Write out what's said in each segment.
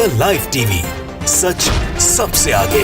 Jansatta live TV, सच सबसे आगे।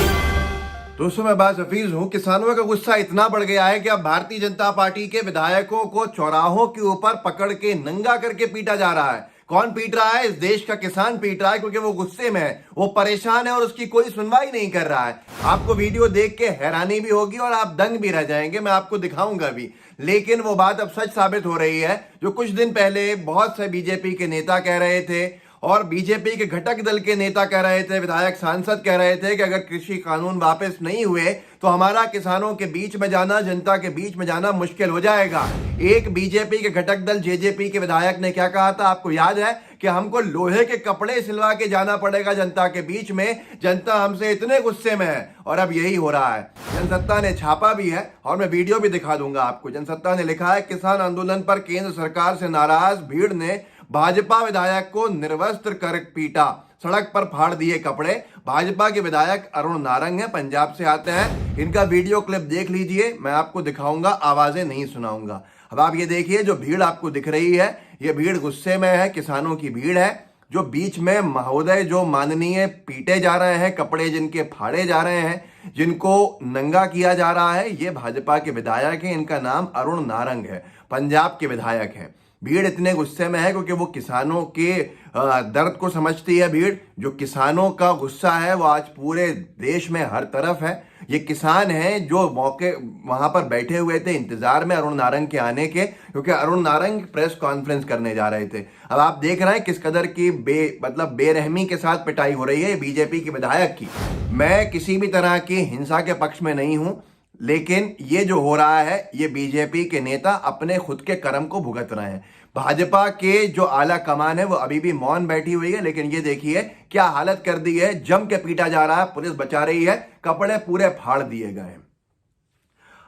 दोस्तों, मैं बात हफीज हूं। किसानों का गुस्सा इतना बढ़ गया है कि अब भारतीय जनता पार्टी के विधायकों को चौराहों के ऊपर पकड़ के नंगा करके पीटा जा रहा है। कौन पीट रहा है? इस देश का किसान पीट रहा है, क्योंकि वो गुस्से में है, वो परेशान है और उसकी कोई सुनवाई नहीं कर रहा है। आपको वीडियो देख के हैरानी भी होगी और आप दंग भी रह जाएंगे, मैं आपको दिखाऊंगा भी। लेकिन वो बात अब सच साबित हो रही है जो कुछ दिन पहले बहुत से बीजेपी के नेता कह रहे थे और बीजेपी के घटक दल के नेता कह रहे थे, विधायक सांसद कह रहे थे कि अगर कृषि कानून वापस नहीं हुए तो हमारा किसानों के बीच में जाना, जनता के बीच में जाना मुश्किल हो जाएगा। एक बीजेपी के घटक दल जेजेपी के विधायक ने क्या कहा था, आपको याद है कि हमको लोहे के कपड़े सिलवा के जाना पड़ेगा जनता के बीच में, जनता हमसे इतने गुस्से में है। और अब यही हो रहा है। जनसत्ता ने छापा भी है और मैं वीडियो भी दिखा दूंगा आपको। जनसत्ता ने लिखा है, किसान आंदोलन पर केंद्र सरकार से नाराज भीड़ ने भाजपा विधायक को निर्वस्त्र कर पीटा, सड़क पर फाड़ दिए कपड़े। भाजपा के विधायक अरुण नारंग हैं, पंजाब से आते हैं। इनका वीडियो क्लिप देख लीजिए, मैं आपको दिखाऊंगा, आवाजें नहीं सुनाऊंगा। अब आप ये देखिए, जो भीड़ आपको दिख रही है ये भीड़ गुस्से में है, किसानों की भीड़ है। जो बीच में महोदय जो माननीय पीटे जा रहे हैं, कपड़े जिनके फाड़े जा रहे हैं, जिनको नंगा किया जा रहा है, ये भाजपा के विधायक हैं। इनका नाम अरुण नारंग है, पंजाब के विधायक हैं। भीड़ इतने गुस्से में है क्योंकि वो किसानों के दर्द को समझती है। भीड़, जो किसानों का गुस्सा है वो आज पूरे देश में हर तरफ है। ये किसान हैं जो मौके वहां पर बैठे हुए थे इंतजार में अरुण नारंग के आने के, क्योंकि अरुण नारंग प्रेस कॉन्फ्रेंस करने जा रहे थे। अब आप देख रहे हैं किस कदर की बेरहमी के साथ पिटाई हो रही है बीजेपी के विधायक की। मैं किसी भी तरह की हिंसा के पक्ष में नहीं हूं, लेकिन ये जो हो रहा है ये बीजेपी के नेता अपने खुद के कर्म को भुगत रहे हैं। भाजपा के जो आला कमान है वो अभी भी मौन बैठी हुई है, लेकिन ये देखिए क्या हालत कर दी है। जम के पीटा जा रहा है, पुलिस बचा रही है, कपड़े पूरे फाड़ दिए गए।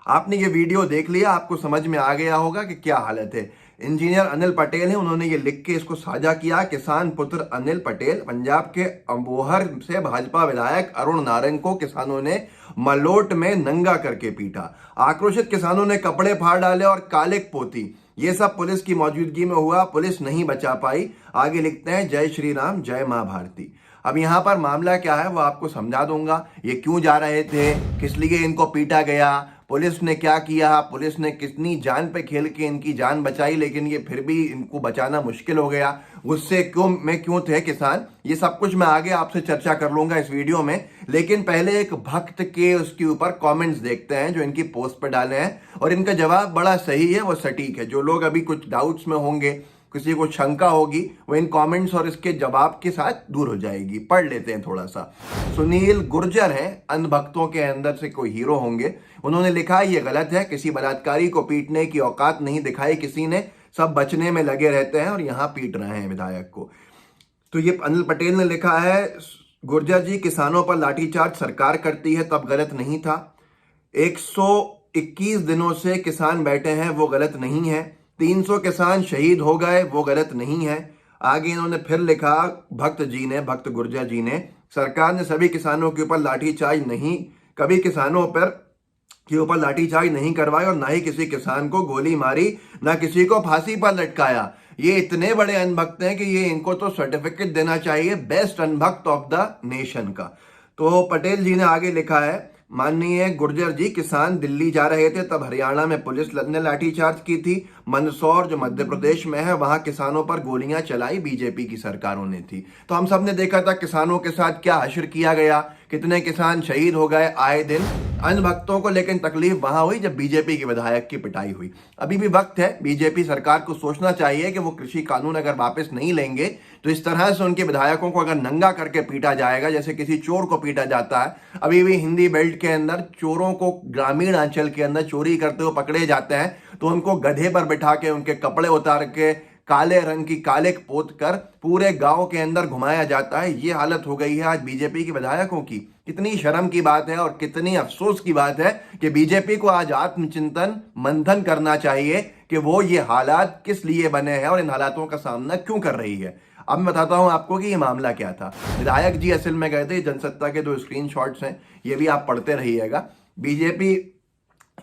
आपने ये वीडियो देख लिया, आपको समझ में आ गया होगा कि क्या हालत है। इंजीनियर अनिल पटेल है, उन्होंने ये लिख के इसको साझा किया। किसान पुत्र अनिल पटेल, पंजाब के अम्बोहर से भाजपा विधायक अरुण नारंग को किसानों ने मलोट में नंगा करके पीटा। आक्रोशित किसानों ने कपड़े फाड़ डाले और कालिक पोती। ये सब पुलिस की मौजूदगी में हुआ, पुलिस नहीं बचा पाई। आगे लिखते हैं, जय श्री राम, जय मां भारती। अब यहां पर मामला क्या है वो आपको समझा दूंगा। ये क्यों जा रहे थे, किस लिए इनको पीटा गया, पुलिस ने क्या किया, पुलिस ने कितनी जान पे खेल के इनकी जान बचाई, लेकिन ये फिर भी इनको बचाना मुश्किल हो गया। गुस्से क्यों थे किसान, ये सब कुछ मैं आगे आपसे चर्चा कर लूंगा इस वीडियो में। लेकिन पहले एक भक्त के उसके ऊपर कमेंट्स देखते हैं जो इनकी पोस्ट पे डाले हैं, और इनका जवाब बड़ा सही है, वो सटीक है। जो लोग अभी कुछ डाउट्स में होंगे, किसी को शंका होगी, वो इन कमेंट्स और इसके जवाब के साथ दूर हो जाएगी। पढ़ लेते हैं थोड़ा सा। सुनील गुर्जर हैं, अंध भक्तों के अंदर से कोई हीरो होंगे। उन्होंने लिखा, ये गलत है, किसी बलात्कारी को पीटने की औकात नहीं दिखाई किसी ने, सब बचने में लगे रहते हैं और यहाँ पीट रहे हैं विधायक को। तो ये अनिल पटेल ने लिखा है, गुर्जर जी, किसानों पर लाठीचार्ज सरकार करती है तब गलत नहीं था। 121 दिनों से किसान बैठे हैं, वो गलत नहीं है। 300 किसान शहीद हो गए, वो गलत नहीं है। आगे इन्होंने फिर लिखा, भक्त गुर्जर जी ने, सरकार ने सभी किसानों के ऊपर लाठीचार्ज नहीं, कभी किसानों पर के ऊपर लाठीचार्ज नहीं करवाई और ना ही किसी किसान को गोली मारी, ना किसी को फांसी पर लटकाया। ये इतने बड़े अनभक्त हैं कि ये इनको तो सर्टिफिकेट देना चाहिए बेस्ट अनभक्त ऑफ द नेशन का। तो पटेल जी ने आगे लिखा है, माननीय गुर्जर जी, किसान दिल्ली जा रहे थे तब हरियाणा में पुलिस ने लाठीचार्ज की थी। मंदसौर जो मध्य प्रदेश में है वहां किसानों पर गोलियां चलाई बीजेपी की सरकारों ने थी। तो हम सब ने देखा था किसानों के साथ क्या हश्र किया गया, कितने किसान शहीद हो गए आए दिन अन्य भक्तों को। लेकिन तकलीफ वहां हुई जब बीजेपी के विधायक की पिटाई हुई। अभी भी वक्त है, बीजेपी सरकार को सोचना चाहिए कि वो कृषि कानून अगर वापस नहीं लेंगे तो इस तरह से उनके विधायकों को अगर नंगा करके पीटा जाएगा जैसे किसी चोर को पीटा जाता है। अभी भी हिंदी बेल्ट के अंदर चोरों को ग्रामीण अंचल के अंदर चोरी करते हुए पकड़े जाते हैं तो उनको गधे पर बिठा के उनके कपड़े उतार के काले रंग की कालिक पोत कर पूरे गांव के अंदर घुमाया जाता है। ये हालत हो गई है आज बीजेपी के विधायकों की। कितनी शर्म की बात है और कितनी अफसोस की बात है कि बीजेपी को आज आत्मचिंतन मंथन करना चाहिए कि वो ये हालात किस लिए बने हैं और इन हालातों का सामना क्यों कर रही है। अब मैं बताता हूं आपको कि ये मामला क्या था। विधायक जी असल में गए थे, जनसत्ता के 2 स्क्रीनशॉट्स हैं, ये भी आप पढ़ते रहिएगा। बीजेपी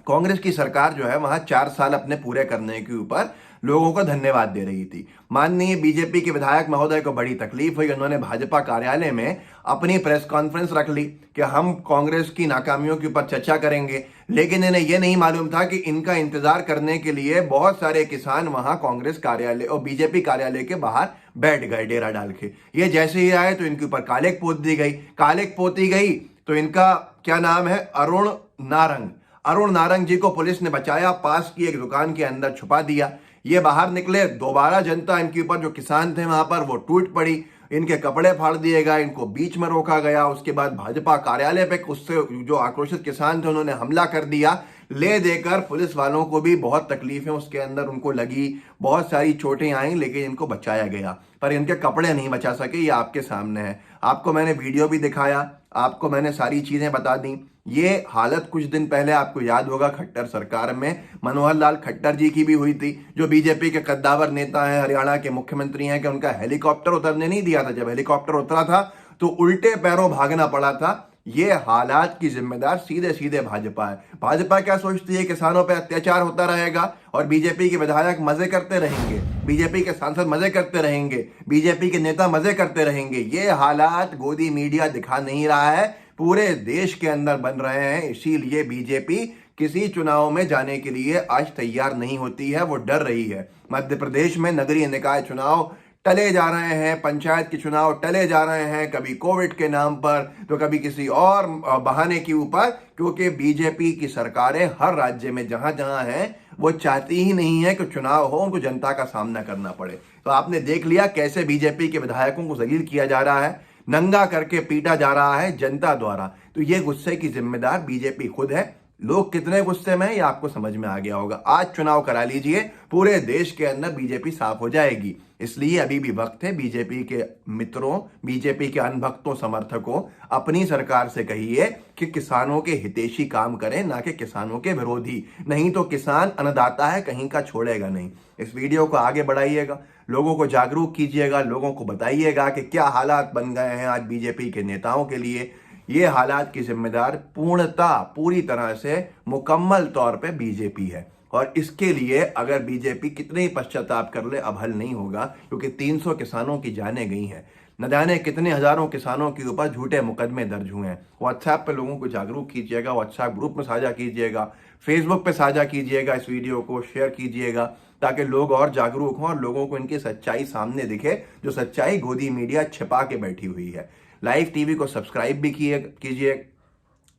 कांग्रेस की सरकार जो है वहां 4 साल अपने पूरे करने के ऊपर लोगों को धन्यवाद दे रही थी। माननीय बीजेपी के विधायक महोदय को बड़ी तकलीफ हुई, उन्होंने भाजपा कार्यालय में अपनी प्रेस कॉन्फ्रेंस रख ली कि हम कांग्रेस की नाकामियों के ऊपर चर्चा करेंगे, लेकिन इन्हें यह नहीं मालूम था कि इनका इंतजार करने के लिए बहुत सारे किसान वहां कांग्रेस कार्यालय और बीजेपी कार्यालय के बाहर बैठ गए डेरा डाल के। ये जैसे ही आए तो इनके ऊपर कालिक पोत दी गई। कालिक पोती गई तो इनका क्या नाम है, अरुण नारंग जी को पुलिस ने बचाया, पास की एक दुकान के अंदर छुपा दिया। ये बाहर निकले, दोबारा जनता इनके ऊपर, जो किसान थे वहां पर, वो टूट पड़ी, इनके कपड़े फाड़ दिए गए, इनको बीच में रोका गया। उसके बाद भाजपा कार्यालय पे उससे जो आक्रोशित किसान थे उन्होंने हमला कर दिया। ले देकर पुलिस वालों को भी बहुत तकलीफें उसके अंदर उनको लगी, बहुत सारी चोटें आई, लेकिन इनको बचाया गया। पर इनके कपड़े नहीं बचा सके, ये आपके सामने है। आपको मैंने वीडियो भी दिखाया, आपको मैंने सारी चीजें बता दी। ये हालत कुछ दिन पहले आपको याद होगा खट्टर सरकार में मनोहर लाल खट्टर जी की भी हुई थी, जो बीजेपी के कद्दावर नेता हैं, हरियाणा के मुख्यमंत्री हैं, कि उनका हेलीकॉप्टर उतरने नहीं दिया था। जब हेलीकॉप्टर उतरा था तो उल्टे पैरों भागना पड़ा था। ये हालात की जिम्मेदार सीधे सीधे भाजपा है। भाजपा क्या सोचती है, किसानों पर अत्याचार होता रहेगा और बीजेपी के विधायक मजे करते रहेंगे, बीजेपी के सांसद मजे करते रहेंगे, बीजेपी के नेता मजे करते रहेंगे। ये हालात गोदी मीडिया दिखा नहीं रहा है, पूरे देश के अंदर बन रहे हैं। इसीलिए बीजेपी किसी चुनाव में जाने के लिए आज तैयार नहीं होती है, वो डर रही है। मध्य प्रदेश में नगरीय निकाय चुनाव टले जा रहे हैं, पंचायत के चुनाव टले जा रहे हैं, कभी कोविड के नाम पर तो कभी किसी और बहाने के ऊपर, क्योंकि बीजेपी की सरकारें हर राज्य में जहां जहां हैं वो चाहती ही नहीं है कि चुनाव हो, उनको जनता का सामना करना पड़े। तो आपने देख लिया कैसे बीजेपी के विधायकों को जलील किया जा रहा है, नंगा करके पीटा जा रहा है जनता द्वारा। तो ये गुस्से की जिम्मेदार बीजेपी खुद है। लोग कितने गुस्से में हैं ये आपको समझ में आ गया होगा। आज चुनाव करा लीजिए, पूरे देश के अंदर बीजेपी साफ हो जाएगी। इसलिए अभी भी वक्त है, बीजेपी के मित्रों, बीजेपी के अनभक्तों, समर्थकों, अपनी सरकार से कहिए कि किसानों के हितैषी काम करें, ना कि किसानों के विरोधी। नहीं तो किसान अन्नदाता है, कहीं का छोड़ेगा नहीं। इस वीडियो को आगे बढ़ाइएगा, लोगों को जागरूक कीजिएगा, लोगों को बताइएगा कि क्या हालात बन गए हैं आज बीजेपी के नेताओं के लिए। ये हालात की जिम्मेदार पूरी तरह से मुकम्मल तौर पे बीजेपी है। और इसके लिए अगर बीजेपी कितने ही पश्चाताप कर ले, अब हल नहीं होगा, क्योंकि 300 किसानों की जानें गई हैं। न जाने कितने हजारों किसानों के ऊपर झूठे मुकदमे दर्ज हुए हैं। व्हाट्सएप पे लोगों को जागरूक कीजिएगा, व्हाट्सएप ग्रुप में साझा कीजिएगा, फेसबुक पे साझा कीजिएगा, इस वीडियो को शेयर कीजिएगा, ताकि लोग और जागरूक हों और लोगों को इनकी सच्चाई सामने दिखे, जो सच्चाई गोदी मीडिया छिपा के बैठी हुई है। लाइव टीवी को सब्सक्राइब भी कीजिए,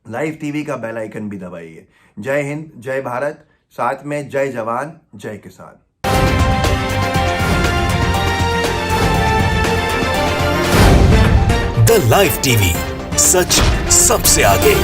लाइव टीवी का बेल आइकन भी दबाइए। जय हिंद, जय भारत, साथ में जय जवान, जय किसान। द लाइव टीवी, सच सबसे आगे।